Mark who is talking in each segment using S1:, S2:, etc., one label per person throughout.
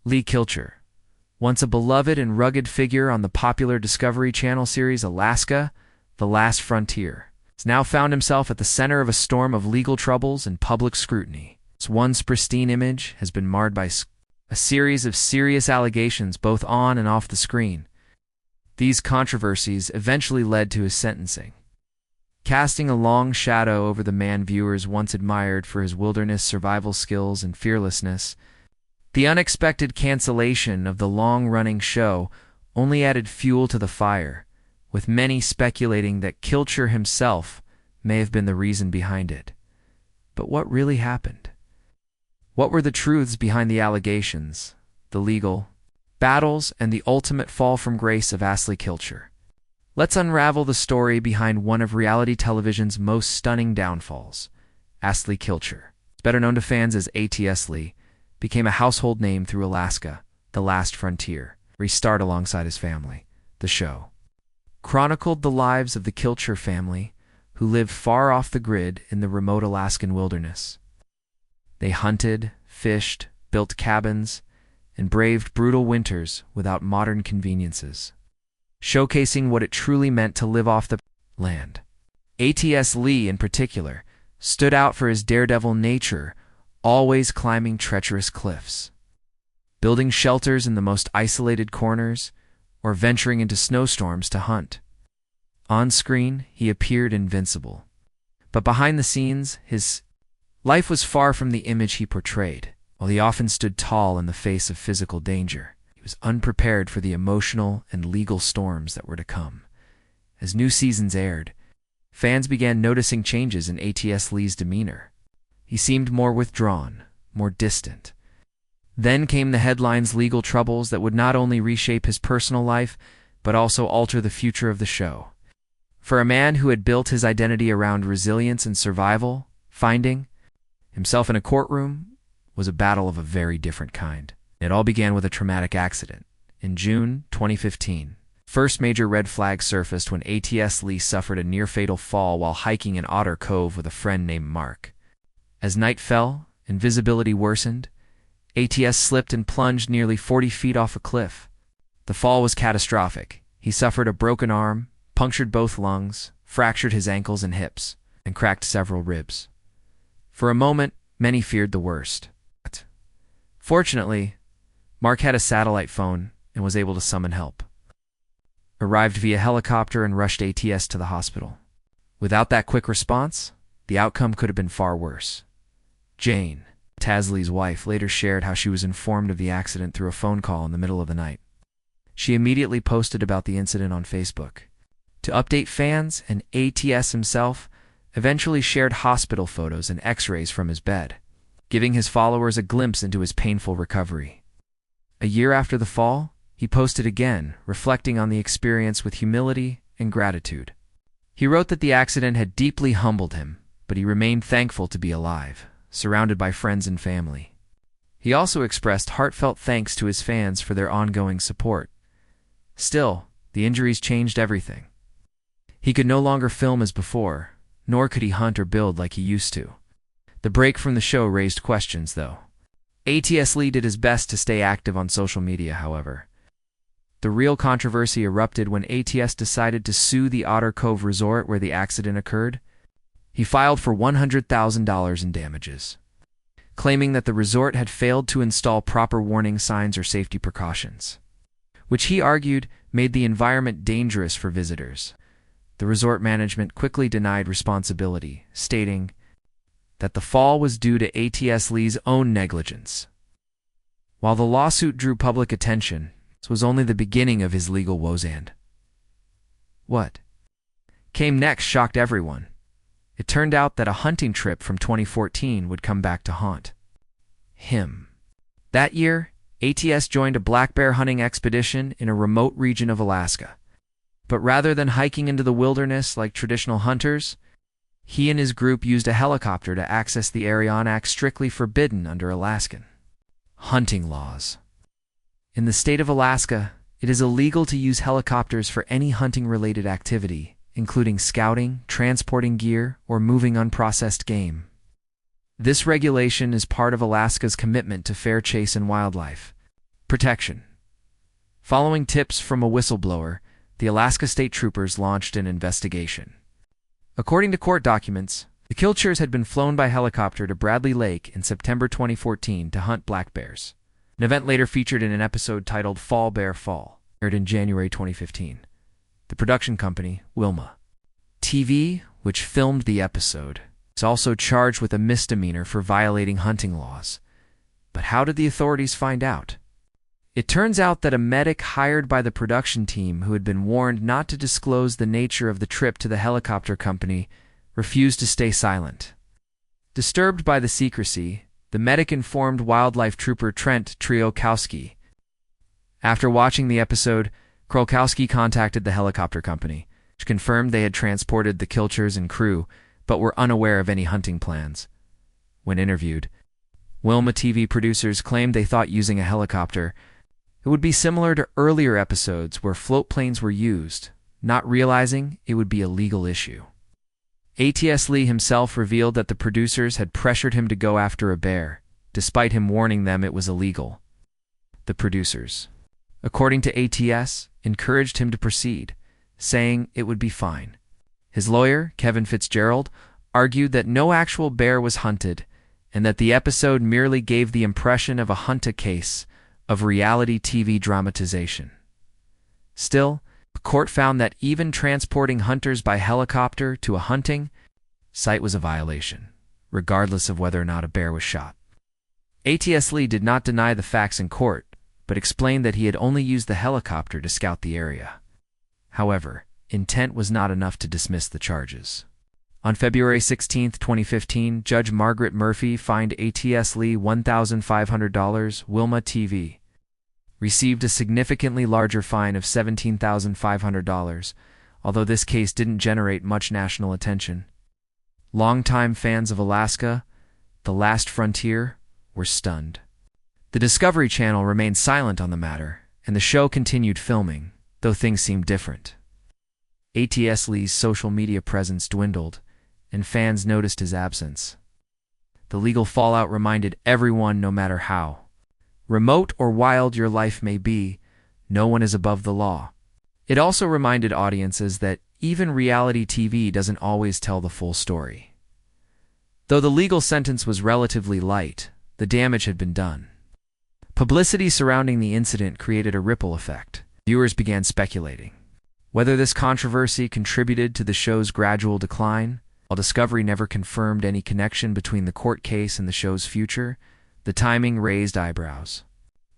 S1: Lee Kilcher, once a beloved and rugged figure on the popular Discovery Channel series Alaska, The Last Frontier, has now found himself at the center of a storm of legal troubles and public scrutiny. His once pristine image has been marred by a series of serious allegations both on and off the screen. These controversies eventually led to his sentencing, casting a long shadow over the man viewers once admired for his wilderness survival skills and fearlessness. The unexpected cancellation of the long-running show only added fuel to the fire, with many speculating that Kilcher himself may have been the reason behind it. But what really happened? What were the truths behind the allegations, the legal battles, and the ultimate fall from grace of Atz Lee Kilcher? Let's unravel the story behind one of reality television's most stunning downfalls. Atz Lee Kilcher, better known to fans as Atz Lee, became a household name through Alaska, The Last Frontier, where he starred alongside his family. The show chronicled the lives of the Kilcher family, who lived far off the grid in the remote Alaskan wilderness. They hunted, fished, built cabins, and braved brutal winters without modern conveniences, showcasing what it truly meant to live off the land. Atz Lee, in particular, stood out for his daredevil nature, always climbing treacherous cliffs, building shelters in the most isolated corners, or venturing into snowstorms to hunt. On screen, he appeared invincible, but behind the scenes, his life was far from the image he portrayed. While he often stood tall in the face of physical danger, he was unprepared for the emotional and legal storms that were to come. As new seasons aired, fans began noticing changes in Atz Lee's demeanor. He seemed more withdrawn, more distant. Then came the headlines' legal troubles that would not only reshape his personal life, but also alter the future of the show. For a man who had built his identity around resilience and survival, finding himself in a courtroom was a battle of a very different kind. It all began with a traumatic accident. In June 2015, first major red flag surfaced when Atz Lee suffered a near-fatal fall while hiking in Otter Cove with a friend named Mark. As night fell and visibility worsened, Atz slipped and plunged nearly 40 feet off a cliff. The fall was catastrophic. He suffered a broken arm, punctured both lungs, fractured his ankles and hips, and cracked several ribs. For a moment, many feared the worst. Fortunately, Mark had a satellite phone and was able to summon help. Arrived via helicopter and rushed Atz to the hospital. Without that quick response, the outcome could have been far worse. Jane, Atz Lee's wife, later shared how she was informed of the accident through a phone call in the middle of the night. She immediately posted about the incident on Facebook to update fans, and Atz himself eventually shared hospital photos and x-rays from his bed, giving his followers a glimpse into his painful recovery. A year after the fall, he posted again, reflecting on the experience with humility and gratitude. He wrote that the accident had deeply humbled him, but he remained thankful to be alive, surrounded by friends and family. He also expressed heartfelt thanks to his fans for their ongoing support. Still, the injuries changed everything. He could no longer film as before, nor could he hunt or build like he used to. The break from the show raised questions, though. Atz Lee did his best to stay active on social media, however. The real controversy erupted when Atz decided to sue the Otter Cove resort where the accident occurred. He filed for $100,000 in damages, claiming that the resort had failed to install proper warning signs or safety precautions, which he argued made the environment dangerous for visitors. The resort management quickly denied responsibility, stating that the fall was due to Atz Lee's own negligence. While the lawsuit drew public attention, this was only the beginning of his legal woes, and what came next shocked everyone. It turned out that a hunting trip from 2014 would come back to haunt him. That year, Atz joined a black bear hunting expedition in a remote region of Alaska. But rather than hiking into the wilderness like traditional hunters, he and his group used a helicopter to access the area on acts strictly forbidden under Alaskan hunting laws. In the state of Alaska, it is illegal to use helicopters for any hunting-related activity, including scouting, transporting gear, or moving unprocessed game. This regulation is part of Alaska's commitment to fair chase and wildlife. Protection. Following tips from a whistleblower, the Alaska State Troopers launched an investigation. According to court documents, the Kilchers had been flown by helicopter to Bradley Lake in September 2014 to hunt black bears. An event later featured in an episode titled Fall Bear Fall, aired in January 2015. The production company, Wilma TV, which filmed the episode, is also charged with a misdemeanor for violating hunting laws. But how did the authorities find out? It turns out that a medic hired by the production team, who had been warned not to disclose the nature of the trip to the helicopter company, refused to stay silent. Disturbed by the secrecy, the medic informed wildlife trooper Trent Triokowski. After watching the episode, Krolkowski contacted the helicopter company, which confirmed they had transported the Kilchers and crew, but were unaware of any hunting plans. When interviewed, Wilma TV producers claimed they thought using a helicopter it would be similar to earlier episodes where float planes were used, not realizing it would be a legal issue. Atz Lee himself revealed that the producers had pressured him to go after a bear, despite him warning them it was illegal. The producers, according to Atz, encouraged him to proceed, saying it would be fine. His lawyer, Kevin Fitzgerald, argued that no actual bear was hunted and that the episode merely gave the impression of a hunt case of reality TV dramatization. Still, the court found that even transporting hunters by helicopter to a hunting site was a violation, regardless of whether or not a bear was shot. Atz Lee did not deny the facts in court, but explained that he had only used the helicopter to scout the area. However, intent was not enough to dismiss the charges. On February 16, 2015, Judge Margaret Murphy fined Atz Lee $1,500. Wilma TV received a significantly larger fine of $17,500, although this case didn't generate much national attention. Longtime fans of Alaska, The Last Frontier, were stunned. The Discovery Channel remained silent on the matter, and the show continued filming, though things seemed different. Atz Lee's social media presence dwindled, and fans noticed his absence. The legal fallout reminded everyone, no matter how remote or wild your life may be, no one is above the law. It also reminded audiences that even reality TV doesn't always tell the full story. Though the legal sentence was relatively light, the damage had been done. Publicity surrounding the incident created a ripple effect. Viewers began speculating whether this controversy contributed to the show's gradual decline. While Discovery never confirmed any connection between the court case and the show's future, the timing raised eyebrows.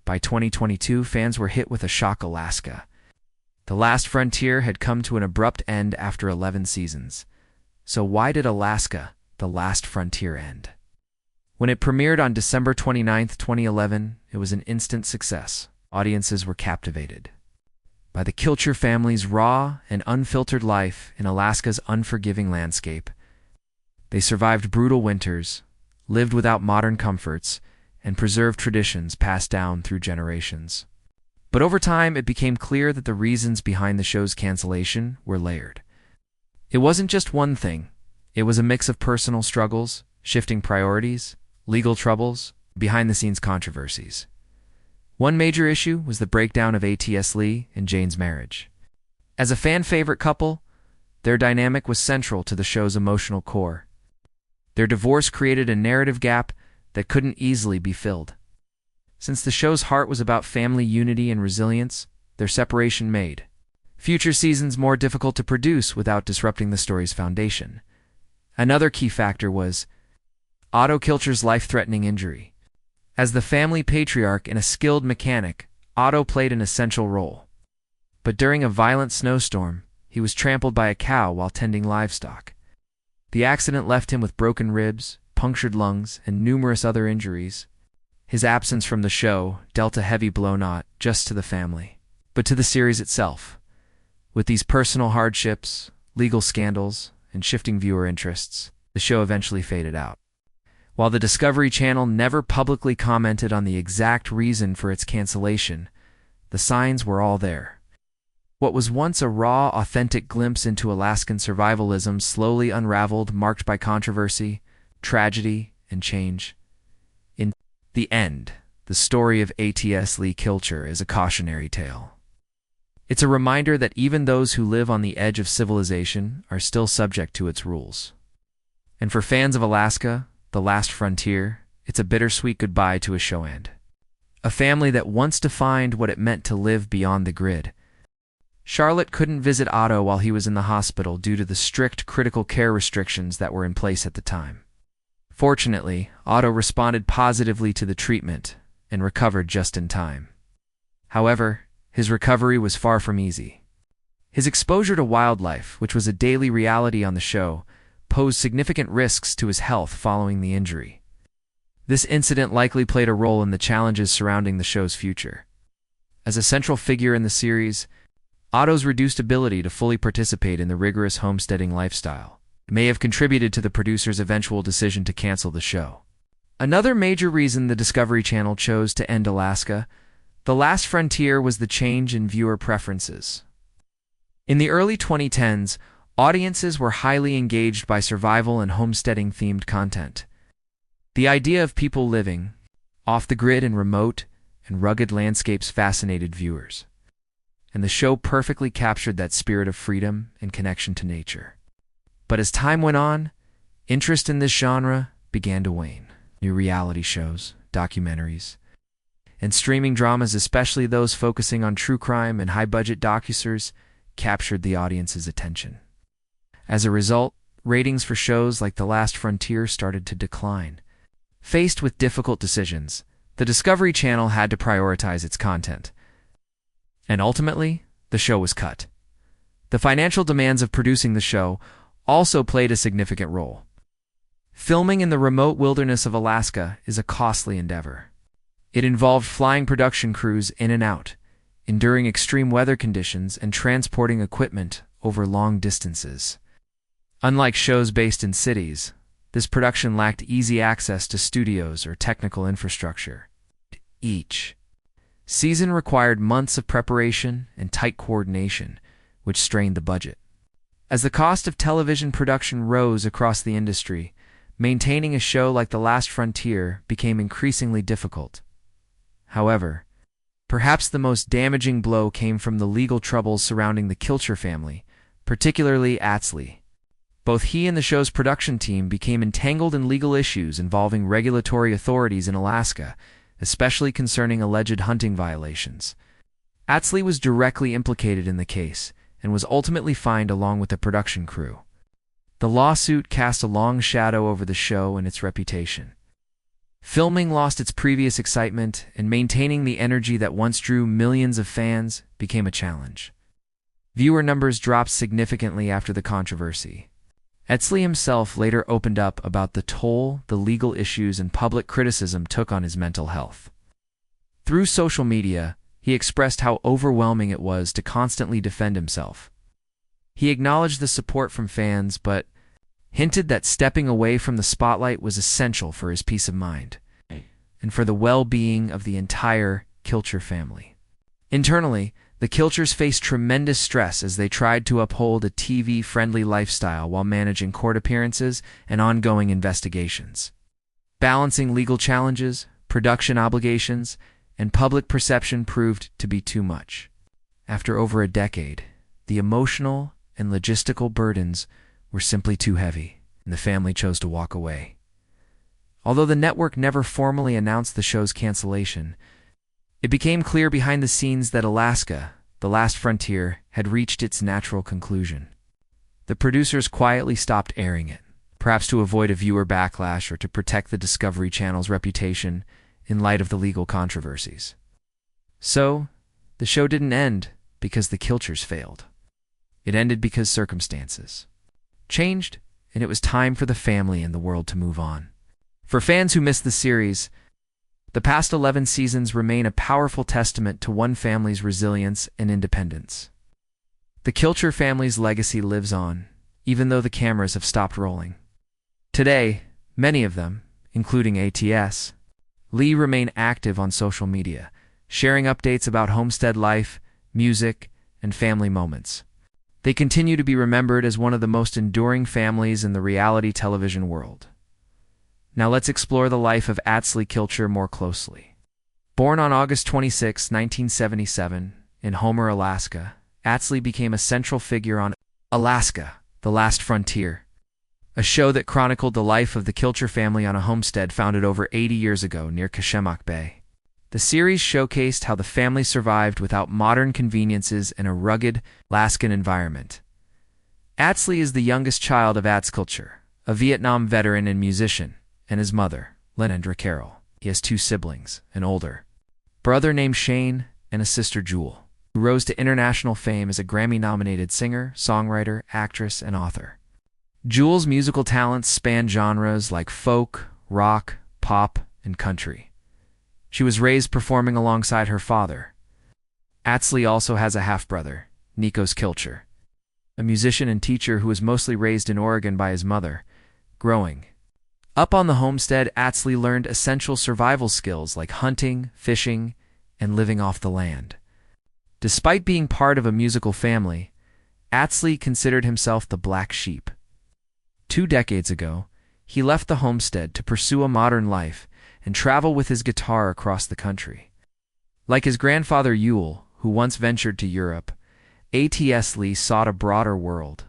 S1: By 2022, fans were hit with a shock. Alaska, The Last Frontier, had come to an abrupt end after 11 seasons. So why did Alaska, The Last Frontier end? When it premiered on December 29, 2011, it was an instant success. Audiences were captivated by the Kilcher family's raw and unfiltered life in Alaska's unforgiving landscape. They survived brutal winters, lived without modern comforts, and preserved traditions passed down through generations. But over time, it became clear that the reasons behind the show's cancellation were layered. It wasn't just one thing. It was a mix of personal struggles, shifting priorities, legal troubles, behind-the-scenes controversies. One major issue was the breakdown of Atz Lee and Jane's marriage. As a fan-favorite couple, their dynamic was central to the show's emotional core. Their divorce created a narrative gap that couldn't easily be filled. Since the show's heart was about family unity and resilience, their separation made future seasons more difficult to produce without disrupting the story's foundation. Another key factor was Otto Kilcher's life-threatening injury. As the family patriarch and a skilled mechanic, Otto played an essential role. But during a violent snowstorm, he was trampled by a cow while tending livestock. The accident left him with broken ribs, punctured lungs, and numerous other injuries. His absence from the show dealt a heavy blow not just to the family, but to the series itself. With these personal hardships, legal scandals, and shifting viewer interests, the show eventually faded out. While the Discovery Channel never publicly commented on the exact reason for its cancellation, the signs were all there. What was once a raw, authentic glimpse into Alaskan survivalism slowly unraveled, marked by controversy, tragedy, and change. In the end, the story of Atz Lee Kilcher is a cautionary tale. It's a reminder that even those who live on the edge of civilization are still subject to its rules. And for fans of Alaska, the last frontier, it's a bittersweet goodbye to a showand. A family that once defined what it meant to live beyond the grid. Charlotte couldn't visit Otto while he was in the hospital due to the strict critical care restrictions that were in place at the time. Fortunately, Otto responded positively to the treatment and recovered just in time. However, his recovery was far from easy. His exposure to wildlife, which was a daily reality on the show, posed significant risks to his health following the injury. This incident likely played a role in the challenges surrounding the show's future. As a central figure in the series, Otto's reduced ability to fully participate in the rigorous homesteading lifestyle may have contributed to the producer's eventual decision to cancel the show. Another major reason the Discovery Channel chose to end Alaska, The Last Frontier, was the change in viewer preferences. In the early 2010s, audiences were highly engaged by survival and homesteading-themed content. The idea of people living off the grid in remote and rugged landscapes fascinated viewers, and the show perfectly captured that spirit of freedom and connection to nature. But as time went on, interest in this genre began to wane. New reality shows, documentaries, and streaming dramas, especially those focusing on true crime and high-budget docuseries, captured the audience's attention. As a result, ratings for shows like The Last Frontier started to decline. Faced with difficult decisions, the Discovery Channel had to prioritize its content. And ultimately, the show was cut. The financial demands of producing the show also played a significant role. Filming in the remote wilderness of Alaska is a costly endeavor. It involved flying production crews in and out, enduring extreme weather conditions, and transporting equipment over long distances. Unlike shows based in cities, this production lacked easy access to studios or technical infrastructure. Each season required months of preparation and tight coordination, which strained the budget. As the cost of television production rose across the industry, maintaining a show like The Last Frontier became increasingly difficult. However, perhaps the most damaging blow came from the legal troubles surrounding the Kilcher family, particularly Atz Lee. Both he and the show's production team became entangled in legal issues involving regulatory authorities in Alaska, especially concerning alleged hunting violations. Atz Lee was directly implicated in the case and was ultimately fined along with the production crew. The lawsuit cast a long shadow over the show and its reputation. Filming lost its previous excitement, and maintaining the energy that once drew millions of fans became a challenge. Viewer numbers dropped significantly after the controversy. Atz Lee himself later opened up about the toll the legal issues and public criticism took on his mental health. Through social media, he expressed how overwhelming it was to constantly defend himself. He acknowledged the support from fans, but hinted that stepping away from the spotlight was essential for his peace of mind and for the well-being of the entire Kilcher family. Internally, the Kilchers faced tremendous stress as they tried to uphold a TV-friendly lifestyle while managing court appearances and ongoing investigations. Balancing legal challenges, production obligations, and public perception proved to be too much. After over a decade, the emotional and logistical burdens were simply too heavy, and the family chose to walk away. Although the network never formally announced the show's cancellation, it became clear behind the scenes that Alaska, The Last Frontier, had reached its natural conclusion. The producers quietly stopped airing it, perhaps to avoid a viewer backlash or to protect the Discovery Channel's reputation in light of the legal controversies. So, the show didn't end because the Kilchers failed. It ended because circumstances changed, and it was time for the family and the world to move on. For fans who missed the series, the past 11 seasons remain a powerful testament to one family's resilience and independence. The Kilcher family's legacy lives on, even though the cameras have stopped rolling. Today, many of them, including Atz Lee, remain active on social media, sharing updates about homestead life, music, and family moments. They continue to be remembered as one of the most enduring families in the reality television world. Now let's explore the life of Atz Lee Kilcher more closely. Born on August 26, 1977, in Homer, Alaska, Atz Lee became a central figure on Alaska, The Last Frontier, a show that chronicled the life of the Kilcher family on a homestead founded over 80 years ago near Kachemak Bay. The series showcased how the family survived without modern conveniences in a rugged Alaskan environment. Atz Lee is the youngest child of Atz Kilcher, a Vietnam veteran and musician, and his mother, Lenandra Carroll. He has two siblings, an older brother named Shane and a sister, Jewel, who rose to international fame as a Grammy-nominated singer, songwriter, actress, and author. Jewel's musical talents span genres like folk, rock, pop, and country. She was raised performing alongside her father. Atz Lee also has a half-brother, Nikos Kilcher, a musician and teacher who was mostly raised in Oregon by his mother. Growing up on the homestead, Atz Lee learned essential survival skills like hunting, fishing, and living off the land. Despite being part of a musical family, Atz Lee considered himself the black sheep. 2 decades ago, he left the homestead to pursue a modern life and travel with his guitar across the country. Like his grandfather Yule, who once ventured to Europe, Atz Lee sought a broader world.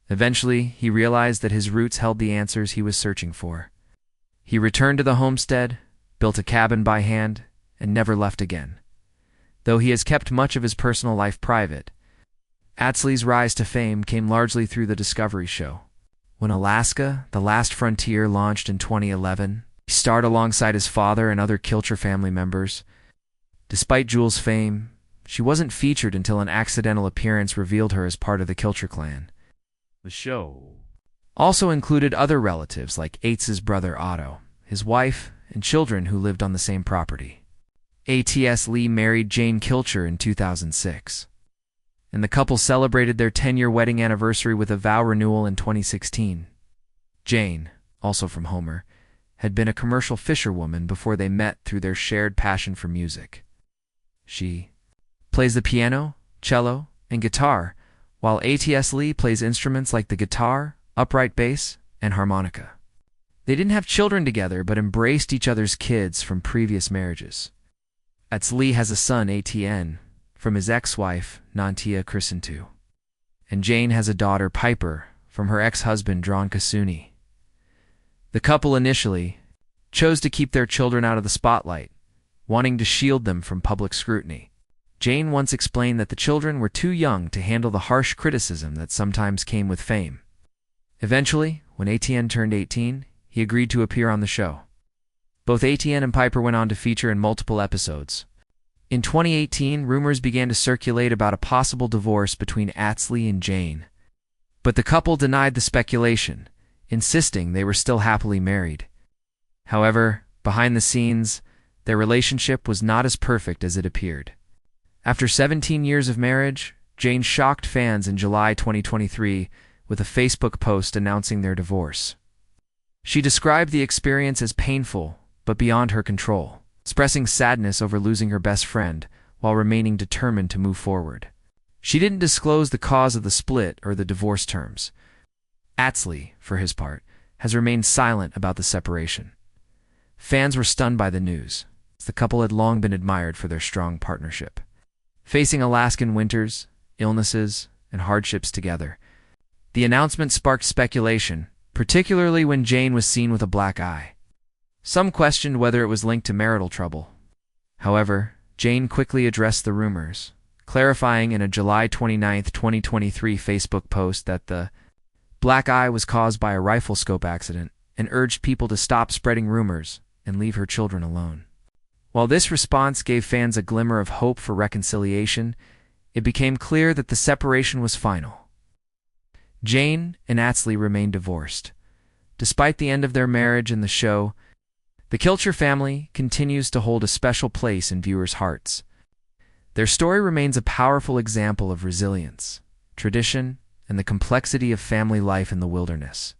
S1: Eventually, he realized that his roots held the answers he was searching for. He returned to the homestead, built a cabin by hand, and never left again. Though he has kept much of his personal life private, Atz Lee's rise to fame came largely through the Discovery show. When Alaska, The Last Frontier launched in 2011, he starred alongside his father and other Kilcher family members. Despite Jewel's fame, she wasn't featured until an accidental appearance revealed her as part of the Kilcher clan. The show also included other relatives like Atz's brother Otto, his wife, and children who lived on the same property. Atz Lee married Jane Kilcher in 2006, and the couple celebrated their 10-year wedding anniversary with a vow renewal in 2016. Jane, also from Homer, had been a commercial fisherwoman before they met through their shared passion for music. She plays the piano, cello, and guitar, while Atz Lee plays instruments like the guitar, upright bass, and harmonica. They didn't have children together, but embraced each other's kids from previous marriages. Atz Lee has a son, Atn, from his ex-wife, Nantia Krisentu, and Jane has a daughter, Piper, from her ex-husband, Dron Kasuni. The couple initially chose to keep their children out of the spotlight, wanting to shield them from public scrutiny. Jane once explained that the children were too young to handle the harsh criticism that sometimes came with fame. Eventually, when Atn turned 18, he agreed to appear on the show. Both Atn and Piper went on to feature in multiple episodes. In 2018, rumors began to circulate about a possible divorce between Atz Lee and Jane, but the couple denied the speculation, insisting they were still happily married. However, behind the scenes, their relationship was not as perfect as it appeared. After 17 years of marriage, Jane shocked fans in July 2023 with a Facebook post announcing their divorce. She described the experience as painful but beyond her control, expressing sadness over losing her best friend while remaining determined to move forward. She didn't disclose the cause of the split or the divorce terms. Atz Lee, for his part, has remained silent about the separation. Fans were stunned by the news, as the couple had long been admired for their strong partnership. Facing Alaskan winters, illnesses, and hardships together, the announcement sparked speculation, particularly when Jane was seen with a black eye. Some questioned whether it was linked to marital trouble. However, Jane quickly addressed the rumors, clarifying in a July 29, 2023 Facebook post that the black eye was caused by a rifle scope accident and urged people to stop spreading rumors and leave her children alone. While this response gave fans a glimmer of hope for reconciliation, it became clear that the separation was final. Jane and Atz Lee remained divorced. Despite the end of their marriage in the show, the Kilcher family continues to hold a special place in viewers' hearts. Their story remains a powerful example of resilience, tradition, and the complexity of family life in the wilderness.